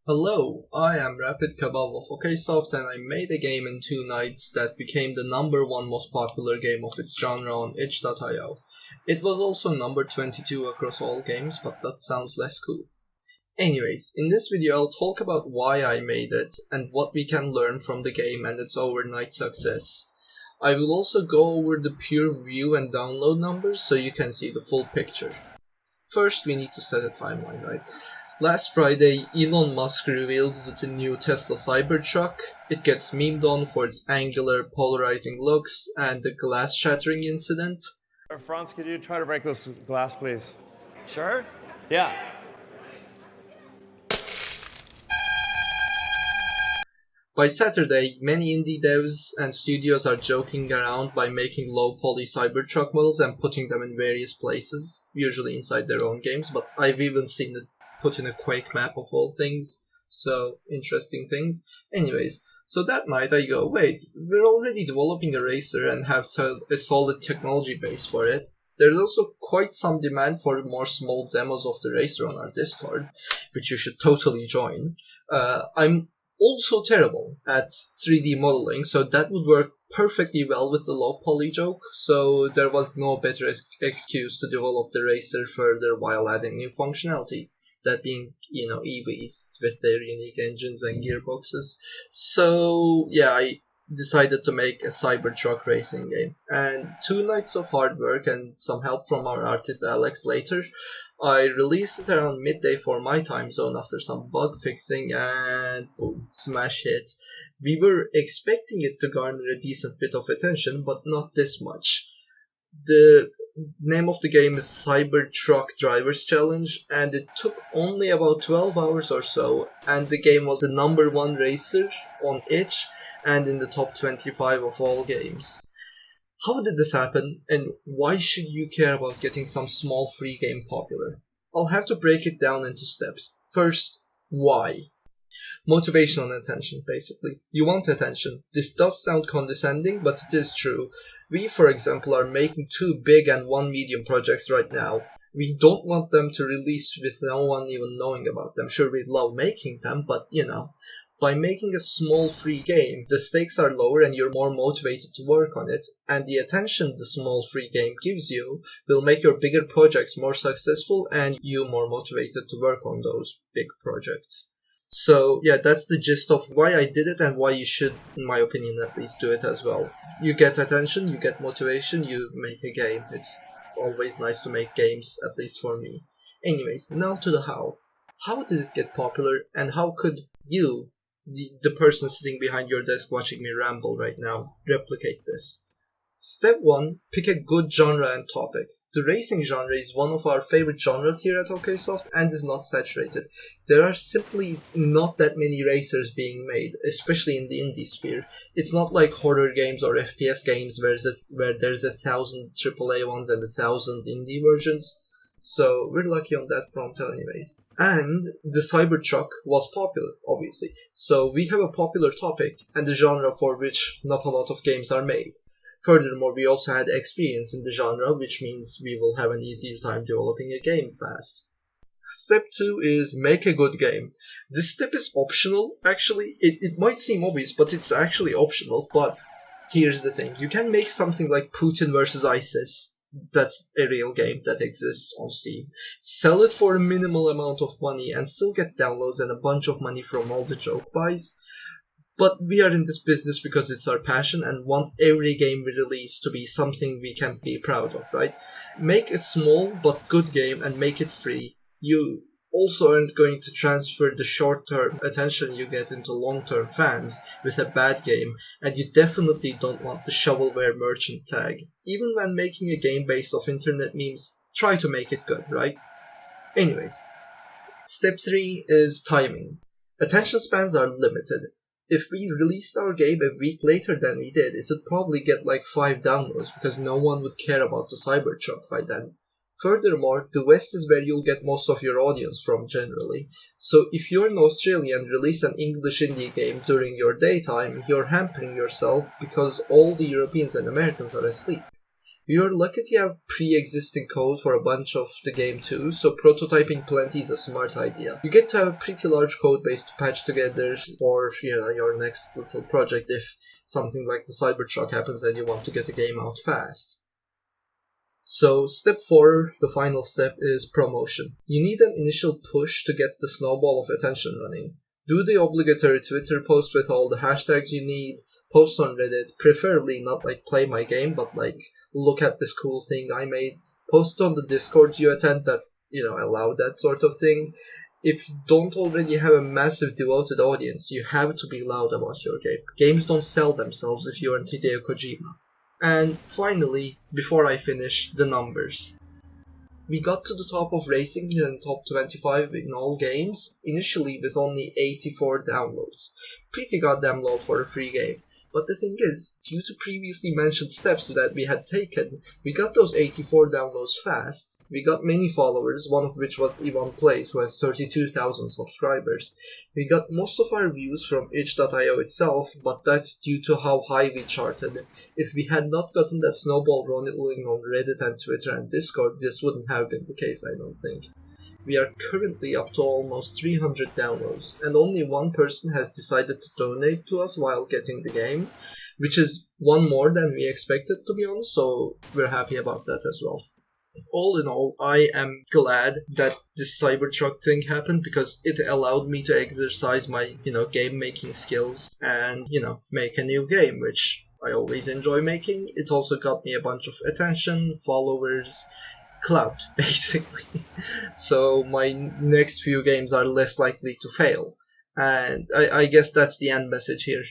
Hello, I am Rapid Kebab of OKSoft and I made a game in 2 nights that became the #1 most popular game of its genre on itch.io. It was also number 22 across all games, but that sounds less cool. Anyways, in this video I'll talk about why I made it and what we can learn from the game and its overnight success. I will also go over the pure view and download numbers so you can see the full picture. First, we need to set a timeline, right? Last Friday, Elon Musk reveals the new Tesla Cybertruck. It gets memed on for its angular, polarizing looks and the glass shattering incident. Franz, could you try to break this glass, please? Sure. Yeah. By Saturday, many indie devs and studios are joking around by making low-poly Cybertruck models and putting them in various places, usually inside their own games, but I've even seen it put in a Quake map of all things, so interesting things. Anyways, so that night I go, wait, we're already developing a racer and have a solid technology base for it. There's also quite some demand for more small demos of the racer on our Discord, which you should totally join. I'm also terrible at 3D modeling, so that would work perfectly well with the low poly joke, so there was no better excuse to develop the racer further while adding new functionality. That being, EVs with their unique engines and gearboxes. So, yeah, I decided to make a Cybertruck racing game. And 2 nights of hard work and some help from our artist Alex later, I released it around midday for my time zone after some bug fixing and boom, smash hit. We were expecting it to garner a decent bit of attention, but not this much. The name of the game is Cybertruck Drivers Challenge, and it took only about 12 hours or so, and the game was the #1 racer on itch and in the top 25 of all games. How did this happen, and why should you care about getting some small free game popular? I'll have to break it down into steps. First, why? Motivation and attention, basically. You want attention. This does sound condescending, but it is true. We, for example, are making 2 big and 1 medium projects right now. We don't want them to release with no one even knowing about them. Sure, we love making them, but by making a small free game, the stakes are lower and you're more motivated to work on it, and the attention the small free game gives you will make your bigger projects more successful and you more motivated to work on those big projects. So yeah, that's the gist of why I did it and why you should, in my opinion at least, do it as well. You get attention, you get motivation, you make a game. It's always nice to make games, at least for me. Anyways, now to the how. How did it get popular and how could you, the person sitting behind your desk watching me ramble right now, replicate this? Step 1. Pick a good genre and topic. The racing genre is one of our favorite genres here at OKSoft and is not saturated. There are simply not that many racers being made, especially in the indie sphere. It's not like horror games or FPS games where there's 1,000 AAA ones and 1,000 indie versions. So we're lucky on that front anyways. And the Cybertruck was popular, obviously. So we have a popular topic and a genre for which not a lot of games are made. Furthermore, we also had experience in the genre, which means we will have an easier time developing a game fast. Step 2 is make a good game. This step is optional, actually. It might seem obvious, but it's actually optional. But here's the thing. You can make something like Putin versus ISIS. That's a real game that exists on Steam. Sell it for a minimal amount of money and still get downloads and a bunch of money from all the joke buys. But we are in this business because it's our passion and want every game we release to be something we can be proud of, right? Make a small but good game and make it free. You also aren't going to transfer the short-term attention you get into long-term fans with a bad game, and you definitely don't want the shovelware merchant tag. Even when making a game based off internet memes, try to make it good, right? Anyways, step 3 is timing. Attention spans are limited. If we released our game a week later than we did, it would probably get like 5 downloads because no one would care about the Cybertruck by then. Furthermore, the West is where you'll get most of your audience from generally. So if you're in Australia and release an English indie game during your daytime, you're hampering yourself because all the Europeans and Americans are asleep. We were lucky to have pre-existing code for a bunch of the game too, so prototyping plenty is a smart idea. You get to have a pretty large code base to patch together for your next little project if something like the Cybertruck happens and you want to get the game out fast. So step 4, the final step, is promotion. You need an initial push to get the snowball of attention running. Do the obligatory Twitter post with all the hashtags you need, post on Reddit, preferably not like play my game, but like look at this cool thing I made. Post on the Discords you attend that, allow that sort of thing. If you don't already have a massive devoted audience, you have to be loud about your game. Games don't sell themselves if you aren't Hideo Kojima. And finally, before I finish, the numbers. We got to the top of racing in the top 25 in all games, initially with only 84 downloads. Pretty goddamn low for a free game. But the thing is, due to previously mentioned steps that we had taken, we got those 84 downloads fast. We got many followers, one of which was Ivan Plays, who has 32,000 subscribers. We got most of our views from itch.io itself, but that's due to how high we charted. If we had not gotten that snowball rolling on Reddit and Twitter and Discord, this wouldn't have been the case, I don't think. We are currently up to almost 300 downloads, and only one person has decided to donate to us while getting the game, which is one more than we expected, to be honest, so we're happy about that as well. All in all, I am glad that this Cybertruck thing happened because it allowed me to exercise my, game making skills and, make a new game, which I always enjoy making. It also got me a bunch of attention, followers, clout, basically. So my next few games are less likely to fail. And I guess that's the end message here.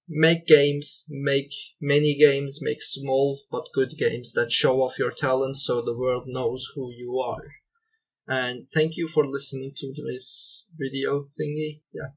Make games, make many games, make small but good games that show off your talents so the world knows who you are. And thank you for listening to this video thingy. Yeah.